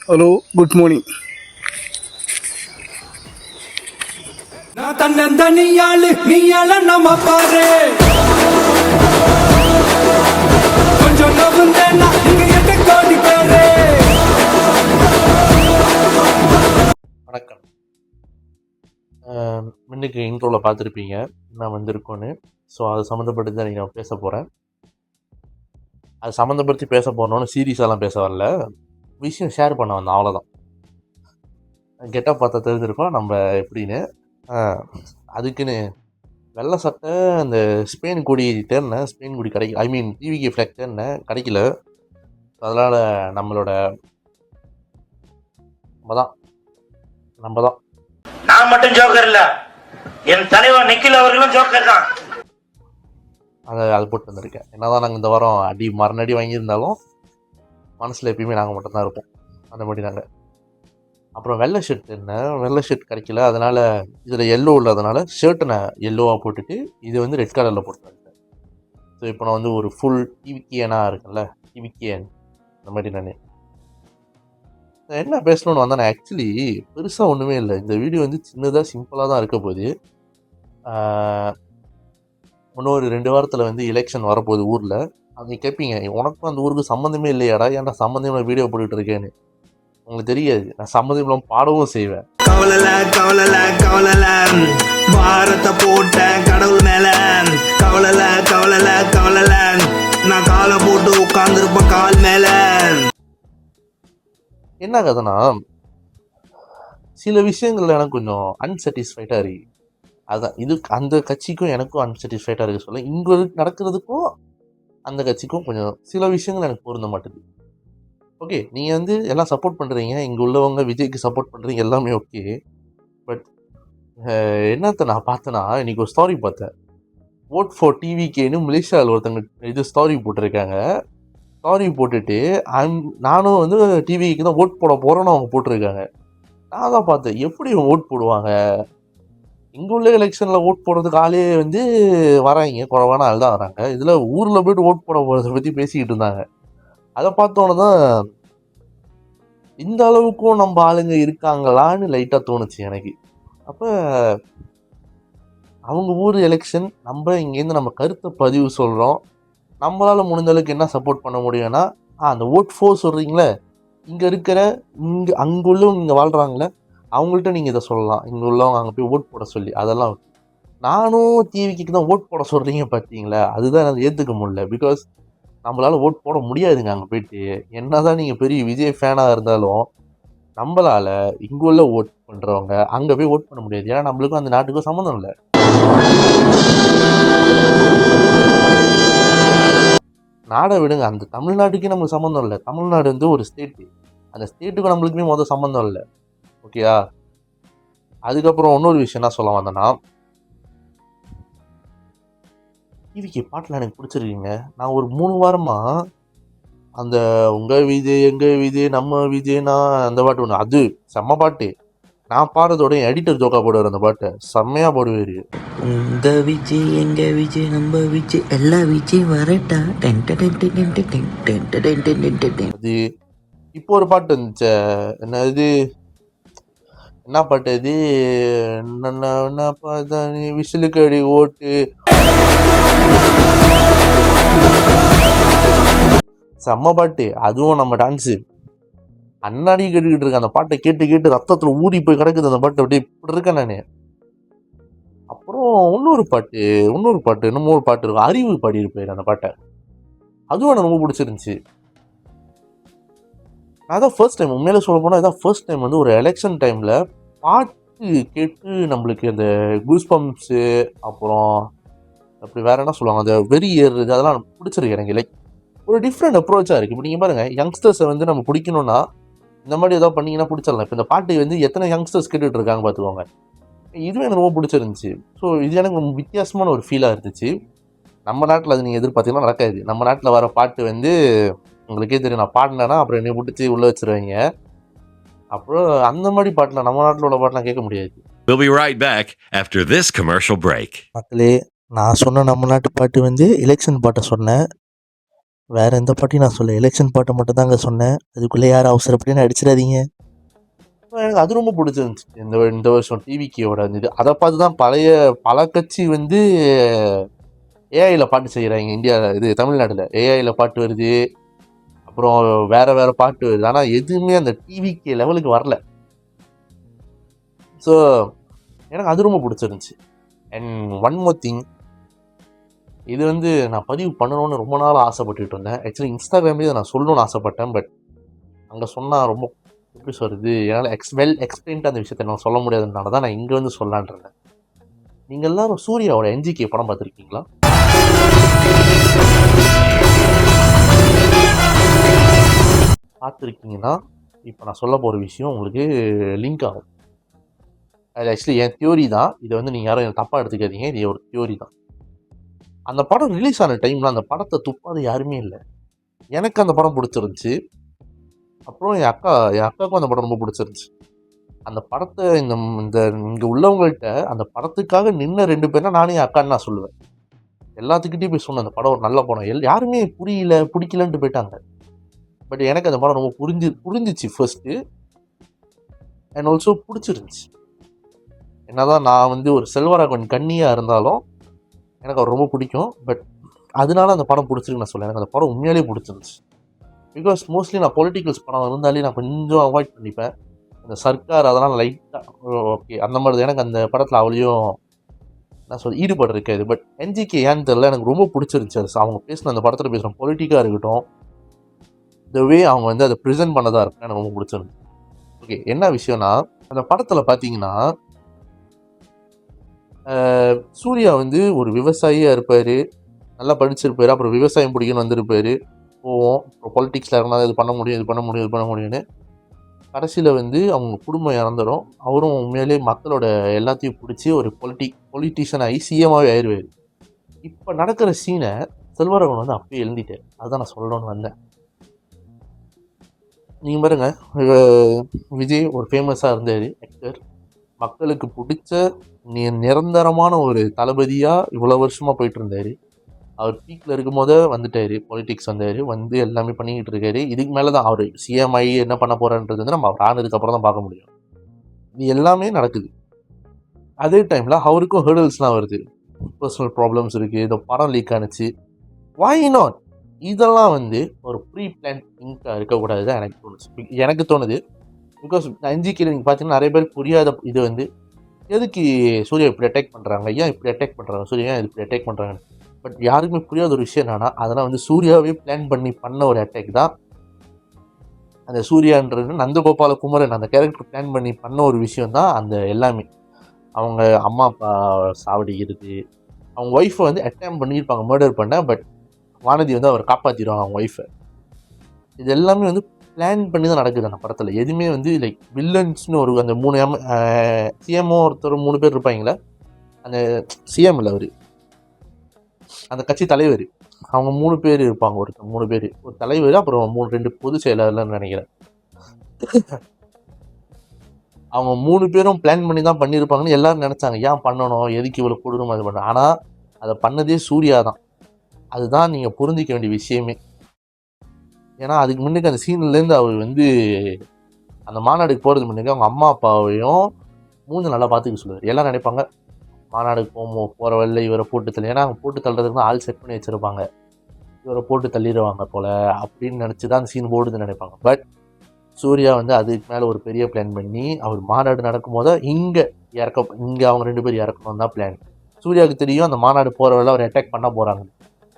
Hello, good morning. நான் தன்னந்தனியாளு நீயால நம்ம பாரு கொஞ்சம் நவுந்தேன்னா இங்க 8 கோடி பேரு. வணக்கம். முன்னுக்கு இன்ட்ரோவில் பார்த்துருப்பீங்க நான் வந்திருக்கோன்னு. ஸோ அது சம்மந்தப்பட்டு தான் நீங்கள் பேச போகிறேன். அது சம்மந்தப்படுத்தி பேச போகிறோன்னு சீரியஸாலாம் பேச வரல, விஷயம் ஷேர் பண்ண வந்தேன், அவ்வளோதான். கெட்டப் பார்த்தா தெரிஞ்சிருக்கோம் நம்ம எப்படின்னு. அதுக்குன்னு வெள்ளை சட்டை அந்த ஸ்பெயின் கொடி தேர்னேன், ஸ்பெயின் கொடி கிடைக்கல, ஐ மீன் டிவிக்கு ஃப்ளாக் தேர்னேன், கிடைக்கல. அதனால் நம்ம தான் நான் மட்டும் ஜோக்கர் இல்ல, என் தலைவர் நிக்கில் அவர்களும் ஜோக்கர் தான். அது போட்டு வந்திருக்கேன். என்னதான் நாங்கள் இந்த வாரம் மரணடி வாங்கியிருந்தாலும் மனசில் எப்பயுமே நாங்கள் மட்டும்தான் இருப்போம், அந்த மாதிரி நாங்கள். அப்புறம் வெள்ளை ஷர்ட் கிடைக்கல, அதனால் இதில் எல்லோ இல்லாதனால ஷர்ட்டை நான் எல்லோவாக போட்டுட்டு இது வந்து ரெட் கலரில் போட்டு வந்துட்டேன். ஸோ இப்போ நான் வந்து ஒரு ஃபுல் டிவிக்கியனாக இருக்குல்ல, டிவிக்கியன் அந்த மாதிரி நான் என்ன பேசணும்னு வந்தேன். நான் ஆக்சுவலி பெருசாக ஒன்றுமே இல்லை, இந்த வீடியோ வந்து சின்னதாக சிம்பிளாக தான் இருக்க போகுது. இன்னும் ஒரு 2 வாரத்தில் வந்து எலெக்ஷன் வரப்போகுது ஊரில். அது கேட்பீங்க, உனக்கும் அந்த ஊருக்கு சம்மந்தமே இல்லையாடா, ஏன்டா சம்மந்தம் வீடியோ போட்டுட்டு இருக்கேன்னு. உங்களுக்கு தெரியாது, நான் சம்மந்தம் இல்லாமல் பாடவும் செய்வேன். கவலல பாரத்தை போட்ட கடவுள் மேல கவலல நான் காலை போட்டு உட்கார்ந்துருப்பேன் கால் மேல. என்ன கதைனா, சில விஷயங்கள்ல எனக்கு கொஞ்சம் அன்சாட்டிஸ்ஃபைடாக இருக்கு. அதுதான் இது, அந்த கட்சிக்கும் எனக்கும் அன்சாட்டிஸ்ஃபைடாக இருக்கு சொல்ல. இங்கே நடக்கிறதுக்கும் அந்த கட்சிக்கும் கொஞ்சம் சில விஷயங்கள் எனக்கு பொருந்த மாட்டேது. ஓகே, நீங்கள் வந்து எல்லாம் சப்போர்ட் பண்ணுறீங்க, இங்கே உள்ளவங்க விஜய்க்கு சப்போர்ட் பண்ணுறீங்க, எல்லாமே ஓகே. பட் என்னத்தை நான் பார்த்தேன்னா, இன்றைக்கி ஒரு ஸ்டாரி பார்த்தேன். ஓட் ஃபார் டிவிகேன்னு மலேசியாவில் ஒருத்தங்க இது ஸ்டாரி போட்டிருக்காங்க. ஸ்டாரி போட்டுட்டு நானும் வந்து டிவிக்கு தான் ஓட் போட போகிறேன்னு அவங்க போட்டிருக்காங்க. நான் தான் பார்த்தேன், எப்படி ஓட் போடுவாங்க, இங்கே உள்ள எலெக்ஷனில் ஓட் போடுறதுக்கு ஆளே வந்து வராங்க, குறைவான ஆள் தான் வராங்க. இதில் ஊரில் போய்ட்டு ஓட் போட போகிறத பற்றி பேசிக்கிட்டு இருந்தாங்க. அதை பார்த்தோன்னே தான் இந்த அளவுக்கும் நம்ம ஆளுங்க இருக்காங்களான்னு லைட்டாக தோணுச்சு எனக்கு. அப்போ அவங்க ஊர் எலெக்ஷன், நம்ம இங்கேருந்து நம்ம கருத்தை பதிவு சொல்கிறோம். நம்மளால் முடிஞ்ச அளவுக்கு என்ன சப்போர்ட் பண்ண முடியும்னா, அந்த ஓட் ஃபோர் சொல்கிறீங்களே, இங்கே இருக்கிற அங்கே உள்ளவங்க இங்கே வாழ்கிறாங்களே அவங்கள்ட்ட நீங்கள் இதை சொல்லலாம், இங்கே உள்ளவங்க அங்கே போய் ஓட் போட சொல்லி. அதெல்லாம் நானும் டிவிக்கு தான் ஓட் போட சொல்கிறீங்க பார்த்தீங்களா, அதுதான் எனக்கு ஏற்றுக்க முடியல. பிகாஸ் நம்மளால் ஓட் போட முடியாதுங்க அங்கே போய்ட்டு. என்ன தான் நீங்கள் பெரிய விஜய் ஃபேனாக இருந்தாலும் நம்மளால் இங்கே உள்ள ஓட் பண்ணுறவங்க அங்கே போய் ஓட் பண்ண முடியாது. ஏன்னா நம்மளுக்கும் அந்த நாட்டுக்கும் சம்மந்தம் இல்லை. நாடை விடுங்க, அந்த தமிழ்நாட்டுக்கே நம்மளுக்கு சம்மந்தம் இல்லை. தமிழ்நாடு வந்து ஒரு ஸ்டேட்டு, அந்த ஸ்டேட்டுக்கும் நம்மளுக்குமே முதல் சம்மந்தம் இல்லை. ஓகேயா? அதுக்கப்புறம் இன்னொரு விஷயம் என்ன சொல்ல வந்தேன்னா, டிவிக்கு பாட்டில் எனக்கு பிடிச்சிருக்கீங்க. நான் ஒரு 3 வாரமாக அந்த உங்கள் விஜய் எங்கள் விஜய் நம்ம விஜய்னா அந்த பாட்டு ஒன்று, அது செம்ம பாட்டு. நான் பாடுறதோட எடிட்டர் ஜோக்கா போடுவார், அந்த பாட்டை செம்மையாக போடுவார். உங்க விஜய் எங்க விஜய் நம்ம விஜய் எல்லா விஜய் வரட்டா. அது இப்போ ஒரு பாட்டு இருந்துச்சு, என்ன பாட்டு அது, என்ன பார்த்தா நீ விசிலுக்கு அடி ஓட்டு, செம்ம பாட்டு. அதுவும் நம்ம டான்ஸு அண்ணாடி கேட்டுக்கிட்டு இருக்கேன். அந்த பாட்டை கேட்டு கேட்டு ரத்தத்தில் ஊறி போய் கிடக்குது அந்த பாட்டு. அப்படியே இப்படி இருக்கேன் நான். அப்புறம் இன்னொரு பாட்டு இன்னமும் ஒரு பாட்டு இருக்கும், அறிவு பாடியிருப்பார் அந்த பாட்டை. அதுவும் எனக்கு ரொம்ப பிடிச்சிருந்துச்சி. அதான் ஃபர்ஸ்ட் டைம், உண்மையில சொல்ல போனால் இதான் ஃபர்ஸ்ட் டைம் வந்து ஒரு எலெக்ஷன் டைமில் பாட்டு கேட்டு நம்மளுக்கு அந்த கூஸ் பம்ப்ஸு, அப்புறம் அப்படி வேறு என்ன சொல்லுவாங்க, அந்த வெறி ஏறுறது, அதெல்லாம் எனக்கு பிடிச்சிருக்கு. எனக்கு லைக் ஒரு டிஃப்ரெண்ட் அப்ரோச்சாக இருக்குது. இப்போ நீங்கள் பாருங்கள், யங்ஸ்டர்ஸை வந்து நம்ம பிடிக்கணுன்னா இந்த மாதிரி ஏதாவது பண்ணிங்கன்னா பிடிச்சிடலாம். இப்போ இந்த பாட்டு வந்து எத்தனை யங்ஸ்டர்ஸ் கேட்டுட்டு இருக்காங்க பார்த்துக்கோங்க. இதுவும் எனக்கு ரொம்ப பிடிச்சிருந்துச்சி. ஸோ இது எனக்கு ரொம்ப வித்தியாசமான ஒரு ஃபீலாக இருந்துச்சு. நம்ம நாட்டில் அது நீங்கள் எதிர்பார்த்தீங்கன்னா நடக்காது. நம்ம நாட்டில் வர பாட்டு வந்து உங்களுக்கே தெரியும், நான் பாடினேன்னா அப்புறம் என்னை பிடிச்சி உள்ளே வச்சுருவீங்க. அப்புறம் அந்த மாதிரி பாட்டெலாம் நம்ம நாட்டில் உள்ள பாட்டெலாம் கேட்க முடியாது. We'll be right back after this commercial break. மக்களே, நான் சொன்ன நம்ம நாட்டு பாட்டு வந்து எலெக்ஷன் பாட்டை சொன்னேன். வேறு எந்த பாட்டையும் நான் சொல்ல, எலெக்ஷன் பாட்டை மட்டும் தாங்க சொன்னேன். அதுக்குள்ளே யாரும் அவசரப்பட்டு அடிச்சிடாதீங்க. எனக்கு அது ரொம்ப பிடிச்சிருந்துச்சு இந்த வருஷம் டிவிக்கோட இது. அதை பார்த்து தான் பல கட்சி வந்து ஏஐயில் பாட்டு செய்கிறாங்க. இந்தியாவில் இது தமிழ்நாட்டில் ஏஐயில் பாட்டு வருது, அப்புறம் வேறு பாட்டு வருது. ஆனால் எதுவுமே அந்த டிவிக்கு லெவலுக்கு வரல. ஸோ எனக்கு அது ரொம்ப பிடிச்சிருந்துச்சு. அண்ட் ஒன் மோர் திங், இது வந்து நான் பதிவு பண்ணணும்னு ரொம்ப நாள் ஆசைப்பட்டுட்டு இருந்தேன். ஆக்சுவலி இன்ஸ்டாகிராம்லேயே நான் சொல்லணும்னு ஆசைப்பட்டேன். பட் அங்கே சொன்னால் ரொம்ப எப்படி சொல்கிறது, என்னால் எக்ஸ்பிளைன்ட்டு அந்த விஷயத்தை நான் சொல்ல முடியாததுனால தான் நான் இங்கே வந்து சொல்லான் இருந்தேன். நீங்கள் எல்லாரும் சூர்யாவோட என்ஜிகே படம் பார்த்துருக்கீங்களா? பார்த்துருக்கீங்கன்னா இப்போ நான் சொல்ல போகிற விஷயம் உங்களுக்கு லிங்க் ஆகும். அது ஆக்சுவலி என் தியோரி தான். இதை வந்து நீங்கள் யாரும் தப்பாக எடுத்துக்காதீங்க, இது ஒரு தியோரி தான். அந்த படம் ரிலீஸ் ஆன டைமில் அந்த படத்தை துப்பாது யாருமே இல்லை. எனக்கு அந்த படம் பிடிச்சிருந்துச்சி. அப்புறம் என் அக்காவுக்கும் அந்த படம் ரொம்ப பிடிச்சிருந்துச்சி. அந்த படத்தை இங்கே உள்ளவங்கள்ட்ட அந்த படத்துக்காக நின்ன 2 பேர்னா நானே என் அக்கான்னு நான் சொல்லுவேன். எல்லாத்துக்கிட்டையும் போய் சொன்னேன் அந்த படம் ஒரு நல்ல படம். யாருமே பிடிக்கலன்ட்டு போயிட்டாங்க. பட் எனக்கு அந்த படம் ரொம்ப புரிஞ்சிச்சு ஃபர்ஸ்ட்டு. அண்ட் ஆல்சோ பிடிச்சிருந்துச்சி. என்னதான் நான் வந்து ஒரு செல்வராகவன் கண்ணியாக இருந்தாலும் எனக்கு அவர் ரொம்ப பிடிக்கும். பட் அதனால அந்த படம் பிடிச்சிருக்குன்னு நான் சொல்ல. எனக்கு அந்த படம் உண்மையாலே பிடிச்சிருந்துச்சு. பிகாஸ் மோஸ்ட்லி நான் பொலிட்டிக்கல்ஸ் படம் இருந்தாலே நான் கொஞ்சம் அவாய்ட் பண்ணிப்பேன். அந்த சர்க்கார் அதெல்லாம் லைட்டாக ஓகே அந்த மாதிரி தான். எனக்கு அந்த படத்தில் அவ்வளோயும் ஈடுபாடு இருக்காது. பட் என்ஜிகே ஏன்னு தெரியல, எனக்கு ரொம்ப பிடிச்சிருந்துச்சு. அது அவங்க பேசின அந்த படத்தில் பேசுகிற பொலிட்டிக்காக இருக்கட்டும், இந்த வே அவங்க வந்து அதை ப்ரெசென்ட் பண்ணதாக இருக்கும், எனக்கு ரொம்ப பிடிச்சிருந்துச்சு. ஓகே, என்ன விஷயம்னா அந்த படத்தில் பார்த்தீங்கன்னா சூர்யா வந்து ஒரு விவசாயியாக இருப்பார், நல்லா படிச்சிருப்பார், அப்புறம் விவசாயம் பிடிக்குன்னு வந்திருப்பார். போவோம் அப்புறம் பொலிட்டிக்ஸில் இருந்தால் இது பண்ண முடியும்னு கடைசியில் வந்து அவங்க குடும்பம் இறந்துடும். அவரும் உண்மையிலே மக்களோட எல்லாத்தையும் பிடிச்சி ஒரு பொலிட்டிஷியன் ஆகி சிஎம்மாகவே ஆயிடுவார். இப்போ நடக்கிற சீனை செல்வராகவன் வந்து அப்பயே எழுதிட்டார். அதுதான் நான் சொல்லணும்னு வந்தேன். நீங்கள் பாருங்க, விஜய் ஒரு ஃபேமஸாக இருந்தார் ஆக்டர், மக்களுக்கு பிடிச்ச நிரந்தரமான ஒரு தளபதியாக இவ்வளோ வருஷமாக போயிட்டு இருந்தார். அவர் பீக்கில் இருக்கும் போதே வந்துட்டார், பொலிட்டிக்ஸ் வந்து எல்லாமே பண்ணிக்கிட்டு இருக்காரு. இதுக்கு மேலே தான் அவர் சிஎம்ஐ என்ன பண்ண போகிறான்றது வந்து நம்ம அவர் ஆனதுக்கப்புறம் தான் பார்க்க முடியும். இது எல்லாமே நடக்குது. அதே டைமில் அவருக்கும் ஹேர்டல்ஸ்லாம் வருது, பர்சனல் ப்ராப்ளம்ஸ் இருக்குது, இந்த படம் லீக் ஆனிச்சு. Why not? இதெல்லாம் வந்து ஒரு ப்ரீ பிளான் திங்காக இருக்கக்கூடாது தான் எனக்கு தோணுது. பிகாஸ் என்ஜிகே நீங்கள் பார்த்தீங்கன்னா நிறைய பேர் புரியாத இது வந்து எதுக்கு சூர்யா இப்படி அட்டாக் பண்ணுறாங்க, ஏன் இப்படி அட்டாக் பண்ணுறாங்க, சூர்யா ஏன் இப்படி அட்டாக் பண்ணுறாங்கன்னு. பட் யாருக்குமே புரியாத ஒரு விஷயம் என்னன்னா, அதெல்லாம் வந்து சூர்யாவே பிளான் பண்ண ஒரு அட்டாக் தான். அந்த சூர்யான்றது நந்தகோபால குமரன் அந்த கேரக்டர் பிளான் பண்ண ஒரு விஷயம் தான் அந்த எல்லாமே. அவங்க அம்மா அப்பா சாவடிக்கிறது, அவங்க ஒய்ஃபை வந்து அட்டெம்ப்ட் பண்ணியிருப்பாங்க மர்டர் பண்ண. பட் வானதி வந்து அவர் காப்பாற்றிடுவாங்க அவங்க ஒய்ஃபை. இது எல்லாமே வந்து பிளான் பண்ணி தான் நடக்குது அந்த படத்தில். எதுவுமே வந்து லைக் வில்லன்ஸ்னு ஒரு அந்த 3 சிஎம்ஓ ஒருத்தர் 3 பேர் இருப்பாங்களே, அந்த சிஎம் இல்லை அவர் அந்த கட்சி தலைவர், அவங்க 3 பேர் இருப்பாங்க. ஒருத்தர் 3 பேர், ஒரு தலைவர், அப்புறம் 2 பொதுச் செயலாளர்னு நினைக்கிறேன். அவங்க 3 பேரும் பிளான் பண்ணி தான் பண்ணியிருப்பாங்கன்னு எல்லாரும் நினச்சாங்க. ஏன் பண்ணணும், எதுக்கு இவ்வளோ கொடூரமாக இது பண்ண. ஆனால் அதை பண்ணதே சூர்யா தான். அதுதான் நீங்கள் புரிஞ்சிக்க வேண்டிய விஷயமே. ஏன்னா அதுக்கு முன்னுக்கு அந்த சீன்லேருந்து அவர் வந்து அந்த மாநாடுக்கு போகிறது முன்னுக்கு அவங்க அம்மா அப்பாவையும் மூஞ்சி நல்லா பார்த்துக்க சொல்லுவார். எல்லாம் நினைப்பாங்க மாநாடுக்கு போகிற வழியில் இவரை போட்டு தள்ளி, ஏன்னா அவங்க போட்டு தள்ளுறதுக்கு தான் ஆள் செட் பண்ணி வச்சுருப்பாங்க, இவரை போட்டு தள்ளிடுவாங்க போல் அப்படின்னு நினச்சி தான் அந்த சீன் போடுதுன்னு நினைப்பாங்க. பட் சூர்யா வந்து அதுக்கு மேலே ஒரு பெரிய பிளான் பண்ணி அவர் மாநாடு நடக்கும் போது இங்கே அவங்க 2 பேர் இறக்கணும் தான் பிளான். சூர்யாவுக்கு தெரியும் அந்த மாநாடு போகிற வழியில் அவர் அட்டாக் பண்ண போகிறாங்க.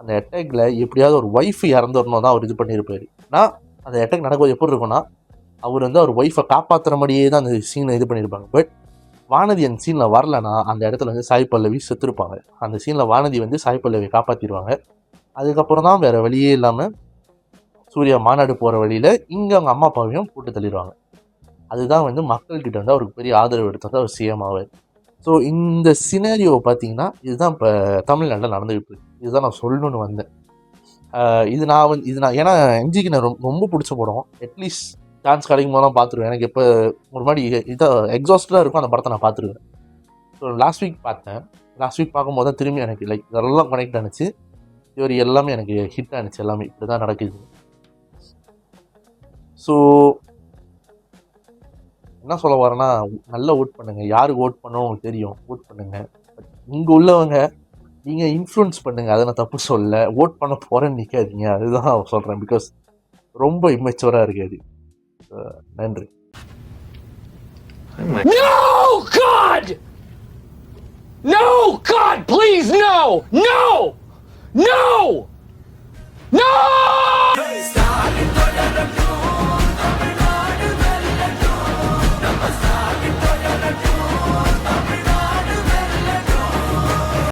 அந்த அட்டாக்ல எப்படியாவது ஒரு ஒய்ஃப் இறந்துடணும் தான் அவர் இது பண்ணியிருப்பார். ஆனால் அந்த அட்டாக் நடக்கும்போது எப்படி இருக்குன்னா, அவர் வந்து அவர் ஒய்ஃபை காப்பாற்றுற மாதிரியே தான் அந்த சீனை இது பண்ணியிருப்பாங்க. பட் வானதி அந்த சீனில் வரலன்னா அந்த இடத்துல வந்து சாய் பல்லவி செத்துருப்பாங்க. அந்த சீனில் வானதி வந்து சாய் பல்லவியை காப்பாற்றிடுவாங்க. அதுக்கப்புறம் தான் வேறு வழியே இல்லாமல் சூர்யா மாநாடு போகிற வழியில் இங்கே அவங்க அம்மா அப்பாவையும் போட்டு தள்ளிடுவாங்க. அதுதான் வந்து மக்கள்கிட்ட வந்து அவருக்கு பெரிய ஆதரவு எடுத்தது அவர் சிஎம் ஆவார். ஸோ இந்த சினாரியோவை பார்த்தீங்கன்னா இதுதான் இப்போ தமிழ்நாட்டில் நடந்துகிட்டு இருக்கு. இதுதான் நான் சொல்லணுன்னு வந்தேன். இது நான் ஏன்னா என்ஜிக்கு நான் ரொம்ப பிடிச்ச படம். அட்லீஸ்ட் சான்ஸ் கிடைக்கும் போது தான் பார்த்துருவேன். எனக்கு எப்போ ஒரு மாதிரி இதாக எக்ஸாஸ்டாக இருக்கும் அந்த படத்தை நான் பார்த்துருவேன். ஸோ லாஸ்ட் வீக் பார்த்தேன். லாஸ்ட் வீக் பார்க்கும்போது தான் திரும்பி எனக்கு லைக் இதெல்லாம் கனெக்ட் ஆனிச்சு. தியோரி எல்லாமே எனக்கு ஹிட் ஆனிச்சு. எல்லாமே இப்படி தான் நடக்குது. ஸோ என்ன சொல்ல வரேன்னா, நல்லா ஓட் பண்ணுங்க. யாருக்கு ஓட் பண்ணணும் உங்களுக்கு தெரியும், ஓட் பண்ணுங்க. பட் இங்கே உள்ளவங்க நீங்கள் இன்ஃப்ளூயன்ஸ் பண்ணுங்க, அதை நான் தப்பு சொல்ல. ஓட் பண்ண போகிறேன்னு நிற்காதீங்க, அதுதான் சொல்கிறேன். பிகாஸ் ரொம்ப இம்மெச்சுவராக இருக்காது. நன்றி. No, God! No, God, please, no! No! No! No!